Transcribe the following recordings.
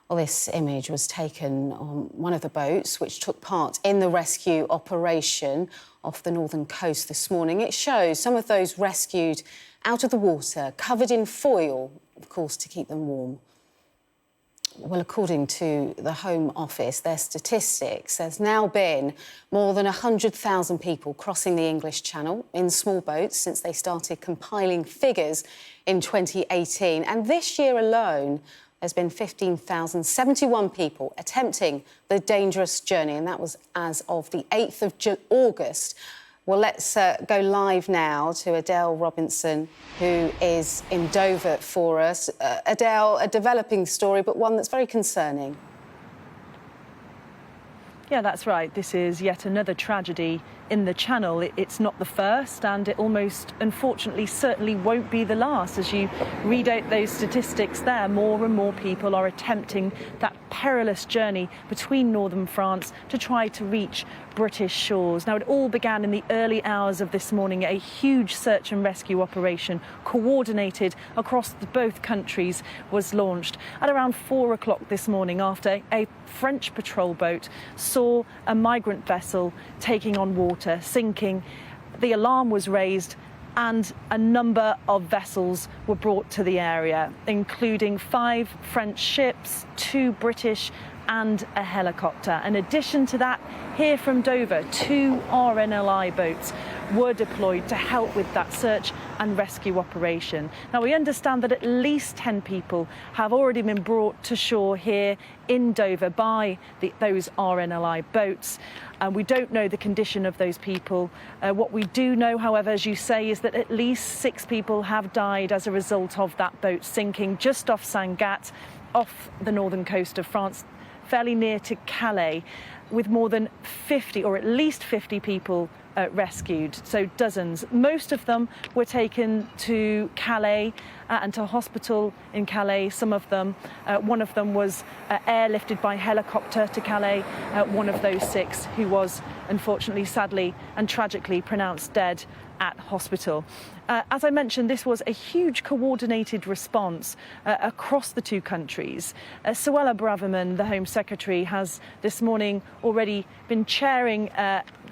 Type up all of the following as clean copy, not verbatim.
Well, this image was taken on one of the boats which took part in the rescue operation off the northern coast this morning. It shows some of those rescued out of the water, covered in foil, of course, to keep them warm. Well, according to the Home Office, their statistics, there's now been more than 100,000 people crossing the English Channel in small boats since they started compiling figures in 2018. And this year alone, there's been 15,071 people attempting the dangerous journey, and that was as of the 8th of August. Well, let's go live now to Adele Robinson, who is in Dover for us. Adele, a developing story, but one that's very concerning. Yeah, that's right. This is yet another tragedy in the Channel. It's not the first, and it almost, unfortunately, certainly won't be the last. As you read out those statistics there, more and more people are attempting that perilous journey between northern France to try to reach British shores. Now, it all began in the early hours of this morning. A huge search and rescue operation coordinated across both countries was launched at around 4 o'clock this morning after a French patrol boat saw a migrant vessel taking on water, sinking. The alarm was raised and a number of vessels were brought to the area, including 5 French ships, 2 British and a helicopter. In addition to that, here from Dover, 2 RNLI boats were deployed to help with that search and rescue operation. Now, we understand that at least 10 people have already been brought to shore here in Dover by those RNLI boats. We don't know the condition of those people. What we do know, however, as you say, is that at least 6 people have died as a result of that boat sinking just off Saint-Gat, off the northern coast of France, fairly near to Calais, with more than 50, or at least 50 people rescued, so dozens. Most of them were taken to Calais and to hospital in Calais. Some of them, one of them was airlifted by helicopter to Calais, one of those 6 who was unfortunately, sadly and tragically pronounced dead at hospital. As I mentioned, this was a huge coordinated response across the 2 countries. Suella Braverman, the Home Secretary, has this morning already been chairing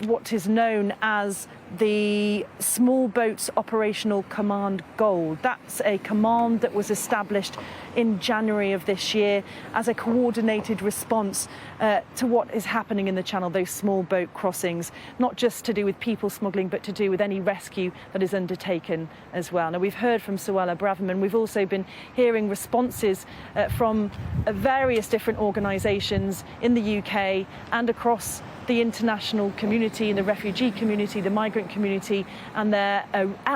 what is known as the Small Boats Operational Command Gold. That's a command that was established in January of this year as a coordinated response to what is happening in the Channel, those small boat crossings, not just to do with people smuggling, but to do with any rescue that is undertaken as well. Now, we've heard from Suella Braverman. We've also been hearing responses from various different organisations in the UK and across the international community, and the refugee community, the migrant community, and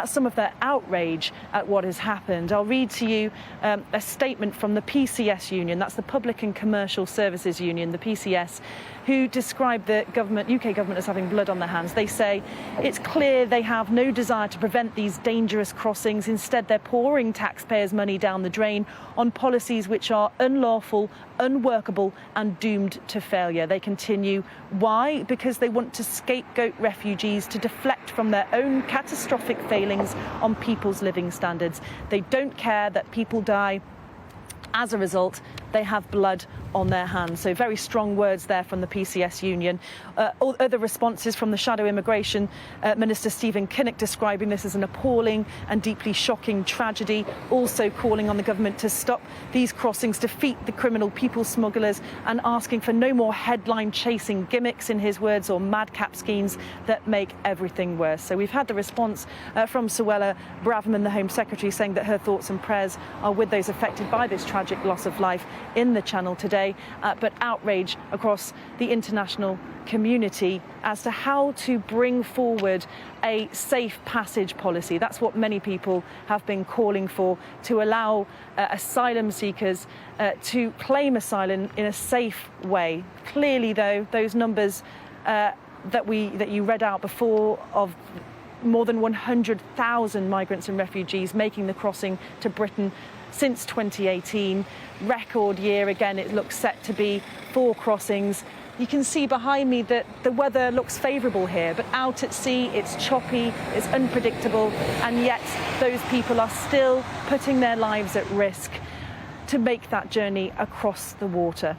some of their outrage at what has happened. I'll read to you a statement from the PCS union, that's the Public and Commercial Services Union, the PCS, who describe the UK government as having blood on their hands. They say it's clear they have no desire to prevent these dangerous crossings. Instead, they're pouring taxpayers' money down the drain on policies which are unlawful, unworkable and doomed to failure. They continue. Why? Because they want to scapegoat refugees to deflect from their own catastrophic failings on people's living standards. They don't care that people die. As a result, they have blood on their hands. So very strong words there from the PCS union. Other responses from the Shadow Immigration Minister Stephen Kinnock describing this as an appalling and deeply shocking tragedy, also calling on the government to stop these crossings, defeat the criminal people smugglers, and asking for no more headline-chasing gimmicks, in his words, or madcap schemes that make everything worse. So we've had the response from Suella Braverman, the Home Secretary, saying that her thoughts and prayers are with those affected by this tragic loss of life in the Channel today, but outrage across the international community as to how to bring forward a safe passage policy. That's what many people have been calling for, to allow asylum seekers to claim asylum in a safe way. Clearly, though, those numbers that you read out before, of more than 100,000 migrants and refugees making the crossing to Britain since 2018. Record year again, it looks set to be 4 crossings. You can see behind me that the weather looks favourable here, but out at sea it's choppy, it's unpredictable, and yet those people are still putting their lives at risk to make that journey across the water.